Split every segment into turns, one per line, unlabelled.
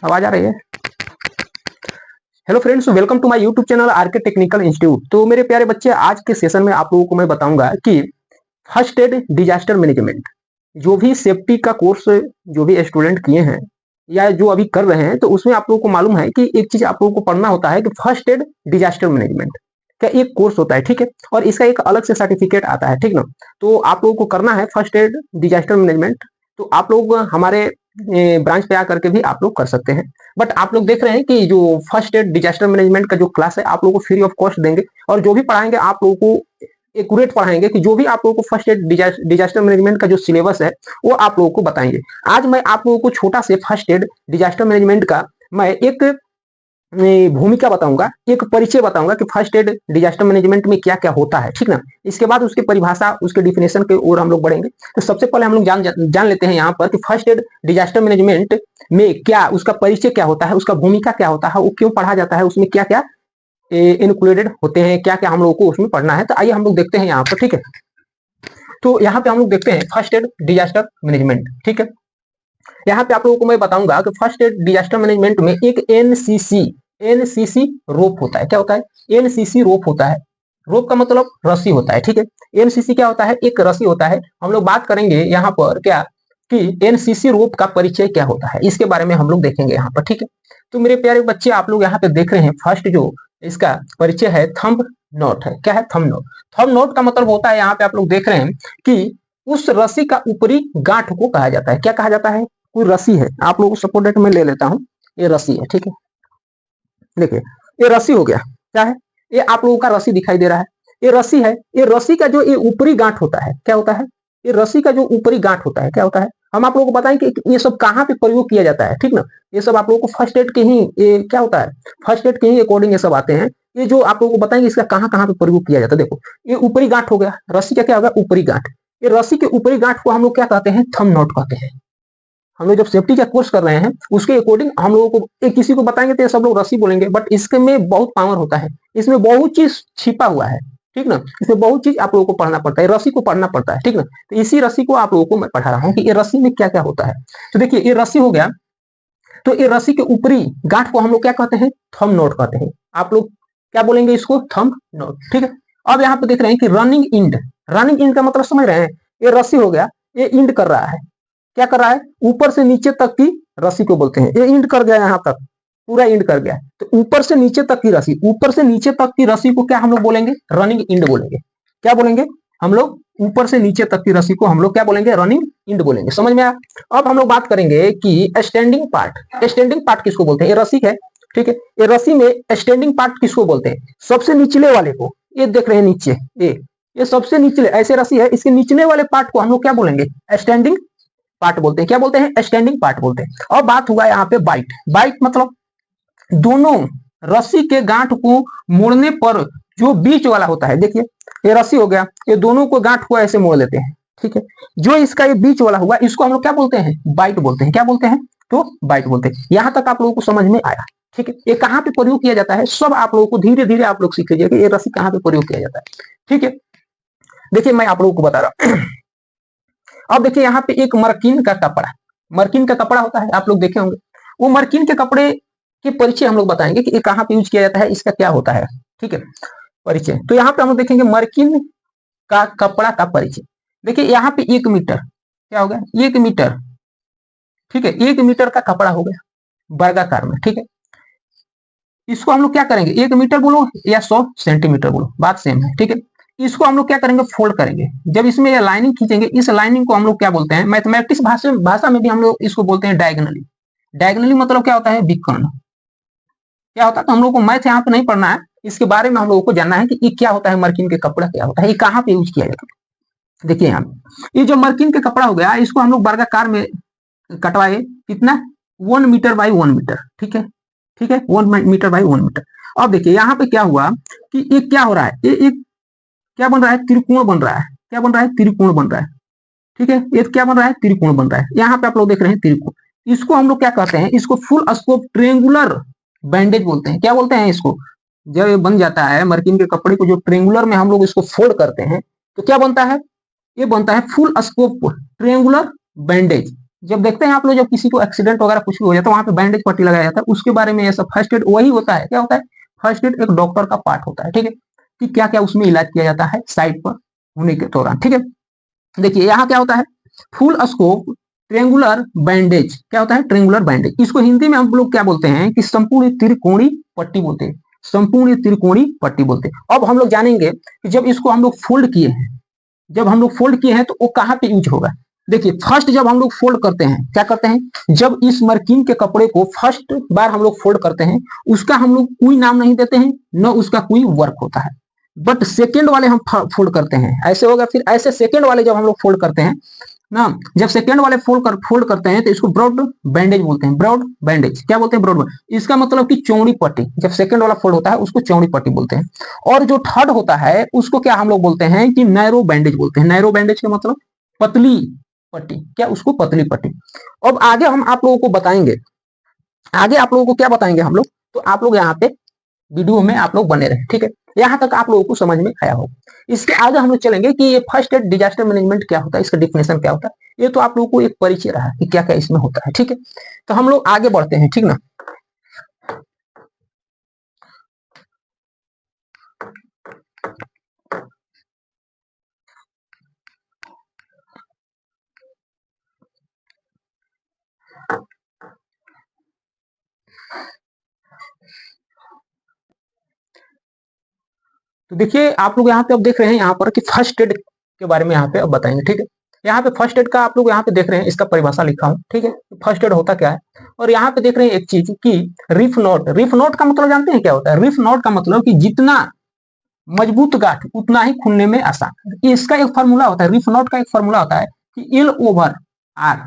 आवाज आ रही है? Hello friends, welcome to my YouTube channel RK technical institute. तो मेरे प्यारे बच्चे, आज के सेशन में आप लोगों को मैं बताऊंगा कि फर्स्ट एड डिजास्टर मैनेजमेंट, जो भी सेफ्टी का कोर्स जो भी स्टूडेंट किए हैं या जो अभी कर रहे हैं, तो उसमें आप लोगों को मालूम है कि एक चीज आप लोगों को पढ़ना होता है कि फर्स्ट एड डिजास्टर मैनेजमेंट का एक कोर्स होता है, ठीक है। और इसका एक अलग से सर्टिफिकेट आता है, ठीक ना। तो आप लोगों को करना है फर्स्ट एड डिजास्टर मैनेजमेंट। तो आप लोग हमारे ब्रांच पे आकर के भी आप लोग कर सकते हैं। बट आप लोग देख रहे हैं कि जो फर्स्ट एड डिजास्टर मैनेजमेंट का जो क्लास है आप लोगों को फ्री ऑफ कॉस्ट देंगे, और जो भी पढ़ाएंगे आप लोगों को एक्यूरेट पढ़ाएंगे कि जो भी आप लोगों को फर्स्ट एड डिजास्टर मैनेजमेंट का जो सिलेबस है वो आप लोगों को बताएंगे। आज मैं आप लोगों को छोटा से फर्स्ट एड डिजास्टर मैनेजमेंट का मैं एक भूमिका बताऊंगा, एक परिचय बताऊंगा कि फर्स्ट एड डिजास्टर मैनेजमेंट में क्या क्या होता है, ठीक ना। इसके बाद उसकी परिभाषा, उसके डिफिनेशन के ओर हम लोग बढ़ेंगे। तो सबसे पहले हम लोग जान लेते हैं यहाँ पर कि फर्स्ट एड डिजास्टर मैनेजमेंट में क्या, उसका परिचय क्या होता है, उसका भूमिका क्या होता है, वो क्यों पढ़ा जाता है, उसमें क्या क्या इंक्लूडेड होते हैं, क्या क्या हम लोगों को उसमें पढ़ना है। तो आइए हम लोग देखते हैं यहाँ पर, ठीक है। तो यहाँ पे हम लोग देखते हैं फर्स्ट एड डिजास्टर मैनेजमेंट, ठीक है। यहाँ पे आप लोगों को मैं बताऊंगा कि फर्स्ट एड डिजास्टर मैनेजमेंट में एक एनसीसी रोप होता है। क्या होता है? एनसीसी रोप होता है। रोप का मतलब रस्सी होता है, ठीक है। एनसीसी क्या होता है? एक रस्सी होता है। हम लोग बात करेंगे यहाँ पर क्या कि एनसीसी रोप का परिचय क्या होता है, इसके बारे में हम लोग देखेंगे यहाँ पर, ठीक है। तो मेरे प्यारे बच्चे, आप लोग यहाँ पे देख रहे हैं फर्स्ट जो इसका परिचय है थंब नोट है। क्या है? Thumb note. थंब नोट का मतलब होता है, यहाँ पे आप लोग देख रहे हैं कि उस रस्सी का ऊपरी गांठ को कहा जाता है। क्या कहा जाता है? कोई रस्सी है, आप लोगों को सपोर्ट डेट में ले लेता हूं, ये रस्सी है, ठीक है। देखिए, ये रस्सी हो गया। क्या है? ये आप लोगों का रस्सी दिखाई दे रहा है, ये रस्सी है। ये रस्सी का जो ये ऊपरी गांठ होता है, क्या होता है? ये रस्सी का जो ऊपरी गांठ होता है, क्या होता है? हम आप लोगों को बताएं कि ये सब कहाँ पे प्रयोग किया जाता है, ठीक ना। ये सब आप लोगों को फर्स्ट एड के ही, ये क्या होता है, फर्स्ट एड के ही अकॉर्डिंग ये सब आते हैं। ये जो आप लोगों को बताएंगे इसका कहाँ कहाँ पे प्रयोग किया जाता है। देखो, ये ऊपरी गांठ हो गया, रस्सी का क्या होगा? ऊपरी गांठ। ये रस्सी के ऊपरी गांठ को हम लोग क्या कहते हैं? थंब नोट कहते हैं। हम लोग जब सेफ्टी का कोर्स कर रहे हैं उसके अकॉर्डिंग हम लोगों को किसी को बताएंगे तो ये सब लोग रस्सी बोलेंगे, बट इसमें बहुत पावर होता है, इसमें बहुत चीज छिपा हुआ है, ठीक ना। इसमें बहुत चीज आप लोगों को पढ़ना पड़ता है, रस्सी को पढ़ना पड़ता है, ठीक ना। तो इसी रस्सी को आप लोगों को मैं पढ़ा रहा हूँ कि ये रस्सी में क्या क्या होता है। तो देखिए, ये रस्सी हो गया। तो ये रस्सी के ऊपरी गांठ को हम लोग क्या कहते हैं? थंब नोट कहते हैं। आप लोग क्या बोलेंगे इसको? थंब नोट, ठीक है। अब यहाँ पे देख रहे हैं कि रनिंग इंड। रनिंग इंड का मतलब समझ रहे हैं? ये रस्सी हो गया, ये इंड कर रहा है। क्या कर रहा है? ऊपर से नीचे तक की रस्सी को बोलते हैं। ये इंड कर गया, यहां तक पूरा इंड कर गया। तो ऊपर से नीचे तक की रस्सी, ऊपर से नीचे तक की रस्सी को क्या हम लोग बोलेंगे? रनिंग इंड बोलेंगे। क्या बोलेंगे हम लोग? ऊपर से नीचे तक की रस्सी को हम लोग क्या बोलेंगे? रनिंग इंड बोलेंगे। समझ में आया? अब हम लोग बात करेंगे कि स्टैंडिंग पार्ट। स्टैंडिंग पार्ट किसको बोलते हैं? ये रस्सी है, ठीक है। ये रस्सी में स्टैंडिंग पार्ट किसको बोलते हैं? सबसे निचले वाले को। ये देख रहे हैं नीचे, ये सबसे निचले, ऐसे रस्सी है, इसके निचले वाले पार्ट को हम लोग क्या बोलेंगे? स्टैंडिंग पार्ट बोलते हैं। क्या बोलते हैं? स्टैंडिंग पार्ट बोलते हैं। और बात हुआ यहाँ पे बाइट। बाइट मतलब दोनों रस्सी के गांठ को मोड़ने पर जो बीच वाला होता है, देखिए ये रस्सी हो गया, ये दोनों को गांठ को ऐसे मोड़ लेते हैं, ठीक है। जो इसका ये बीच वाला हुआ इसको हम लोग क्या बोलते हैं? बाइट बोलते हैं। क्या बोलते हैं? तो बाइट बोलते हैं। यहां तक आप लोगों को समझ में आया, ठीक है। ये कहाँ पे प्रयोग किया जाता है, सब आप लोगों को धीरे धीरे आप लोग सीख लीजिए कि ये रस्सी कहाँ पे प्रयोग किया जाता है, ठीक है। देखिए, मैं आप लोगों को बता रहा हूं। अब देखिए, यहाँ पे एक मर्किन का कपड़ा, मर्किन का कपड़ा होता है, आप लोग देखे होंगे। वो मर्किन के कपड़े के परिचय हम लोग बताएंगे कि ये कहाँ पे यूज किया जाता है, इसका क्या होता है, ठीक है, परिचय। तो यहाँ पे हम लोग देखेंगे मर्किन का कपड़ा का परिचय। देखिए, यहाँ पे 1 मीटर, क्या हो गया? 1 मीटर, ठीक है। 1 मीटर का कपड़ा हो गया वर्गाकार में, ठीक है। इसको हम लोग क्या करेंगे? 1 मीटर बोलो या 100 सेंटीमीटर बोलो, बात सेम है, ठीक है। इसको हम लोग क्या करेंगे? फोल्ड करेंगे। जब इसमें ये लाइनिंग खींचेंगे, इस लाइनिंग को हम लोग क्या बोलते हैं? मैथमेटिक्स भाषा में भी हम लोग इसको बोलते हैं डायगोनली। डायगोनली मतलब क्या होता है? विकर्ण। क्या होता है? तो हम लोग को मैथ यहाँ पे नहीं पढ़ना है, इसके बारे में हम लोगों को जानना है कि ये क्या होता है, मर्किन के कपड़ा क्या होता है, ये कहाँ पे यूज किया जाता है। देखिए, यहाँ ये जो मर्किन के कपड़ा हो गया, इसको हम लोग वर्गाकार में कटवाए। कितना? 1 मीटर बाई 1 मीटर, ठीक है, ठीक है, 1 मीटर बाई 1 मीटर। अब देखिए, यहाँ पे क्या हुआ कि ये क्या हो रहा है? ये एक क्या बन रहा है? त्रिकोण बन रहा है। क्या बन रहा है? त्रिकोण बन रहा है, ठीक है। ये क्या बन रहा है? त्रिकोण बन रहा है। यहाँ पे आप लोग देख रहे हैं त्रिकोण। इसको हम लोग क्या कहते हैं? इसको फुल स्कोप ट्रेंगुलर बैंडेज बोलते हैं। क्या बोलते हैं इसको? जब ये बन जाता है मर्किन के कपड़े को, जो ट्रेंगुलर में हम लोग इसको फोल्ड करते हैं, तो क्या बनता है? ये बनता है फुल स्कोप ट्रेंगुलर बैंडेज। जब देखते हैं आप लोग, जब किसी को एक्सीडेंट वगैरह कुछ भी हो जाता है, वहां पे बैंडेज पट्टी लगाया जाता है, उसके बारे में ये सब फर्स्ट एड वही होता है। क्या होता है? फर्स्ट एड एक डॉक्टर का पार्ट होता है, ठीक है, कि क्या क्या उसमें इलाज किया जाता है साइड पर होने के दौरान, ठीक है। देखिए यहाँ क्या होता है, फुल स्कोप ट्रेंगुलर बैंडेज। क्या होता है? Triangular bandage. इसको हिंदी में हम लोग क्या बोलते हैं कि संपूर्ण त्रिकोणी पट्टी बोलते हैं, संपूर्ण त्रिकोणी पट्टी बोलते हैं। अब हम लोग जानेंगे कि जब इसको हम लोग फोल्ड किए हैं, जब हम लोग फोल्ड किए हैं तो वो कहाँ पे यूज होगा। देखिए फर्स्ट जब हम लोग फोल्ड करते हैं, क्या करते हैं, जब इस मर्किन के कपड़े को फर्स्ट बार हम लोग फोल्ड करते हैं, उसका हम लोग कोई नाम नहीं देते हैं, न उसका कोई वर्क होता है। बट सेकेंड वाले हम फोल्ड करते हैं, ऐसे होगा। फिर ऐसे सेकेंड वाले जब हम लोग फोल्ड करते हैं ना, जब सेकेंड वाले फोल्ड करते हैं तो इसको ब्रॉड बैंडेज बोलते हैं। ब्रॉड बैंडेज क्या बोलते हैं? Broad bandage. इसका मतलब कि चौड़ी पट्टी। जब सेकेंड वाला फोल्ड होता है उसको चौड़ी पट्टी बोलते हैं। और जो थर्ड होता है उसको क्या हम लोग बोलते हैं कि नैरो बैंडेज बोलते हैं। नैरो बैंडेज का मतलब पतली पट्टी। क्या? उसको पतली पट्टी। अब आगे हम आप लोगों को बताएंगे, आगे आप लोगों को क्या बताएंगे हम लोग, तो आप लोग यहाँ पे वीडियो में आप लोग बने रहे, ठीक है। यहाँ तक आप लोगों को समझ में आया होगा। इसके आगे हम लोग चलेंगे कि ये फर्स्ट एड डिजास्टर मैनेजमेंट क्या होता है, इसका डिफिनेशन क्या होता है। ये तो आप लोगों को एक परिचय रहा कि क्या क्या इसमें होता है, ठीक है। तो हम लोग आगे बढ़ते हैं, ठीक ना। तो देखिए आप लोग यहाँ पे अब देख रहे हैं यहाँ पर कि फर्स्ट एड के बारे में यहाँ पे अब बताएंगे, ठीक है। यहाँ पे फर्स्ट एड का आप लोग यहाँ पे देख रहे हैं, इसका परिभाषा लिखा हूँ, ठीक है। फर्स्ट एड होता क्या है, और यहाँ पे देख रहे हैं एक चीज कि रिफ नॉट। रिफ नॉट का मतलब जानते हैं क्या होता है? रिफ नॉट का मतलब कि जितना मजबूत गांठ उतना ही खुलने में आसान। इसका एक फॉर्मूला होता है, रिफ नॉट का एक फॉर्मूला होता है कि एल ओवर आर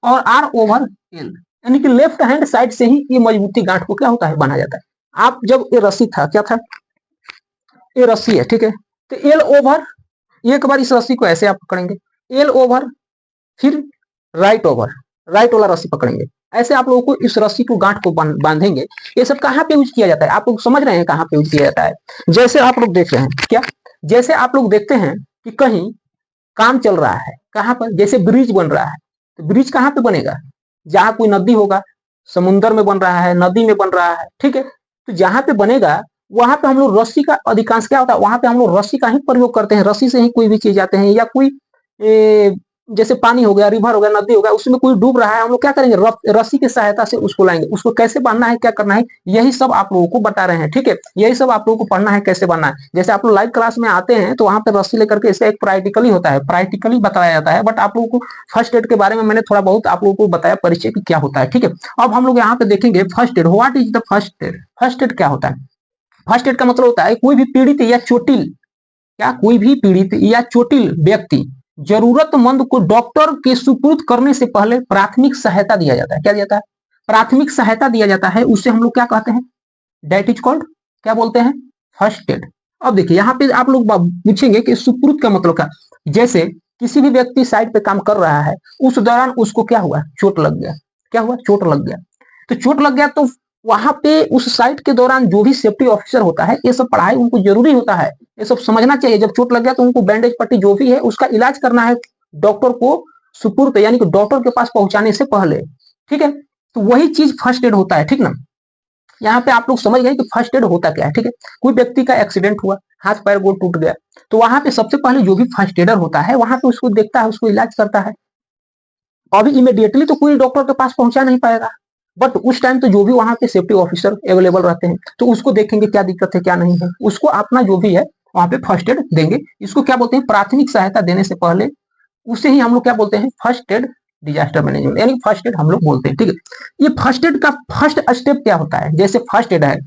और आर ओवर एल, यानी कि लेफ्ट हैंड साइड से ही ये मजबूती गांठ को क्या होता है, बना जाता है। आप जब ये रस्सी था, क्या था, ये रस्सी है, ठीक है। तो एल ओवर, एक बार इस रस्सी को ऐसे आप पकड़ेंगे, एल ओवर, फिर राइट ओवर, राइट वाला रस्सी पकड़ेंगे, ऐसे आप लोगों को इस रस्सी को गांठ को बांधेंगे। ये सब कहाँ पे यूज किया जाता है, आप लोग समझ रहे हैं कहाँ पे यूज किया जाता है। जैसे आप लोग देख रहे हैं, क्या, जैसे आप लोग देखते हैं कि कहीं काम चल रहा है, कहाँ पर, जैसे ब्रिज बन रहा है, तो ब्रिज कहाँ पे बनेगा, जहां कोई नदी होगा, समुन्द्र में बन रहा है, नदी में बन रहा है, ठीक है। तो जहां पे बनेगा वहां पे हम लोग रस्सी का अधिकांश क्या होता है, वहां पे हम लोग रस्सी का ही प्रयोग करते हैं। रस्सी से ही कोई भी चीज जाते हैं, या कोई जैसे पानी हो गया, रिवर हो गया, नदी हो गया, उसमें कोई डूब रहा है, हम लोग क्या करेंगे, रस्सी की सहायता से उसको लाएंगे। उसको कैसे बांधना है, क्या करना है, यही सब आप लोगों को बता रहे हैं, ठीक है। यही सब आप लोगों को पढ़ना है, कैसे बनना है। जैसे आप लोग लाइव क्लास में आते हैं तो वहां पर रस्सी लेकर के इसका एक प्रैक्टिकली होता है, प्रैक्टिकली बताया जाता है। बट आप लोगों को फर्स्ट एड के बारे में मैंने थोड़ा बहुत आप लोगों को बताया परिचय की क्या होता है, ठीक है। अब हम लोग यहाँ पे देखेंगे first aid. What is the first aid? First aid क्या होता है? फर्स्ट एड का मतलब होता है कोई भी पीड़ित या चोटिल, क्या, कोई भी पीड़ित या चोटिल व्यक्ति जरूरतमंद को डॉक्टर के सुपुर्द करने से पहले प्राथमिक सहायता दिया जाता है। क्या दिया जाता है? प्राथमिक सहायता दिया जाता है। उससे हम लोग क्या कहते हैं, डेट इज कॉल्ड, क्या बोलते हैं, फर्स्ट एड। अब देखिए यहाँ पे आप लोग पूछेंगे कि सुपुर्द का मतलब क्या। जैसे किसी भी व्यक्ति साइड पे काम कर रहा है, उस दौरान उसको क्या हुआ, चोट लग गया। क्या हुआ? चोट लग गया। तो चोट लग गया तो वहां पे उस साइट के दौरान जो भी सेफ्टी ऑफिसर होता है, ये सब पढ़ाई उनको जरूरी होता है, ये सब समझना चाहिए। जब चोट लग गया तो उनको बैंडेज पट्टी जो भी है उसका इलाज करना है डॉक्टर को सुपुर्द, यानी कि डॉक्टर के पास पहुंचाने से पहले, ठीक है। तो वही चीज फर्स्ट एड होता है, ठीक ना। यहाँ पे आप लोग समझ गए कि फर्स्ट एड होता क्या है, ठीक है। कोई व्यक्ति का एक्सीडेंट हुआ, हाथ पैर गोड़ टूट गया, तो वहां पे सबसे पहले जो भी फर्स्ट एडर होता है वहां पे उसको देखता है, उसको इलाज करता है। अभी इमीडिएटली तो कोई डॉक्टर के पास पहुंचा नहीं पाएगा, बट उस टाइम तो जो भी वहां पे सेफ्टी ऑफिसर अवेलेबल रहते हैं, तो उसको देखेंगे क्या दिक्कत है क्या नहीं है, उसको अपना जो भी है वहां पे फर्स्ट एड देंगे। इसको क्या बोलते हैं, प्राथमिक सहायता देने से पहले, उसे ही हम लोग क्या बोलते हैं, फर्स्ट एड डिजास्टर मैनेजमेंट, यानी फर्स्ट एड हम लोग बोलते हैं, ठीक है। ये फर्स्ट एड का फर्स्ट स्टेप क्या होता है, जैसे फर्स्ट एड है,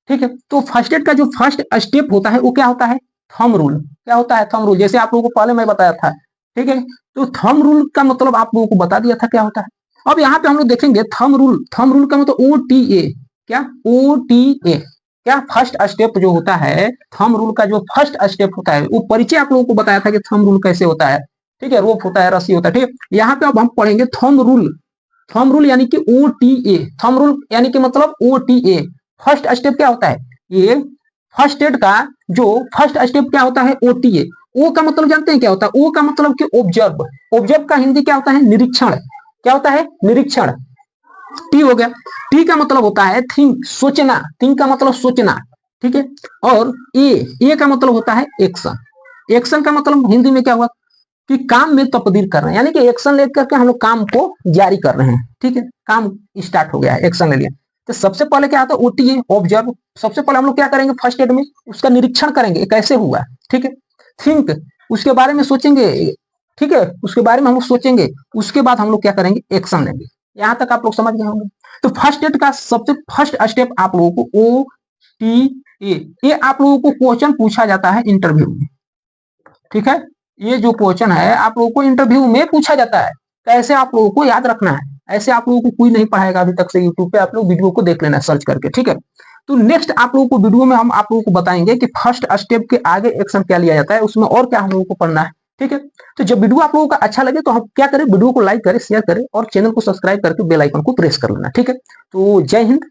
ठीक है, तो फर्स्ट एड का जो फर्स्ट स्टेप होता है वो क्या होता है, थंब रूल। क्या होता है, थंब रूल। जैसे आप लोगों को पहले मैं बताया था, ठीक है। तो थंब रूल का मतलब आप लोगों को बता दिया था क्या होता है। अब यहाँ पे हम लोग देखेंगे थंब रूल। थंब रूल का मतलब OTA, क्या, OTA, क्या, फर्स्ट स्टेप जो होता है, थंब रूल का जो फर्स्ट स्टेप होता है, वो परिचय आप लोगों को बताया था कि थंब रूल कैसे होता है, ठीक है। रोप होता है, रस्सी होता है, ठीक है। यहाँ पे अब हम पढ़ेंगे थंब रूल। थंब रूल यानी कि OTA, थंब रूल यानी कि मतलब OTA। फर्स्ट स्टेप क्या होता है, ये फर्स्ट एड का जो फर्स्ट स्टेप क्या होता है, OTA। ओ का मतलब जानते हैं क्या होता है, ओ का मतलब कि ऑब्जर्व। ऑब्जर्व का हिंदी क्या होता है, निरीक्षण। क्या होता है? निरीक्षण। टी हो गया। टी का मतलब होता है थिंक, सोचना। थिंक का मतलब सोचना, ठीक है। और ए का मतलब होता है एक्शन। एक्शन का मतलब हिंदी में क्या हुआ कि काम में तब्दील कर रहे हैं, यानी कि एक्शन लेकर के हम लोग काम को जारी कर रहे हैं, ठीक है। काम स्टार्ट हो गया है, एक्शन ले लिया। तो सबसे पहले क्या आता है? OTA, observe. सबसे पहले हम लोग क्या करेंगे फर्स्ट एड में? उसका निरीक्षण करेंगे, कैसे हुआ, ठीक है। थिंक, उसके बारे में सोचेंगे, ठीक है, उसके बारे में हम लोग सोचेंगे। उसके बाद हम लोग क्या करेंगे? एक्शन लेंगे। यहां तक आप लोग समझ गए होंगे। तो फर्स्ट एड का सबसे फर्स्ट स्टेप आप लोगों को ओ टी ए, ये आप लोगों को क्वेश्चन पूछा जाता है इंटरव्यू में, ठीक है। ये जो क्वेश्चन है आप लोगों को इंटरव्यू में पूछा जाता है, कैसे आप लोगों को याद रखना है। ऐसे आप लोगों को कोई नहीं पढ़ाएगा अभी तक से, यूट्यूब पे आप लोग वीडियो को देख लेना सर्च करके, ठीक है। तो नेक्स्ट आप लोगों को वीडियो में हम आप लोगों को बताएंगे कि फर्स्ट स्टेप के आगे एक्शन क्या लिया जाता है, उसमें और क्या हम लोगों को पढ़ना है, ठीक है। तो जब वीडियो आप लोगों का अच्छा लगे तो हम क्या करें? वीडियो को लाइक करें, शेयर करें और चैनल को सब्सक्राइब करके बेल आइकन को प्रेस कर लेना, ठीक है। तो जय हिंद।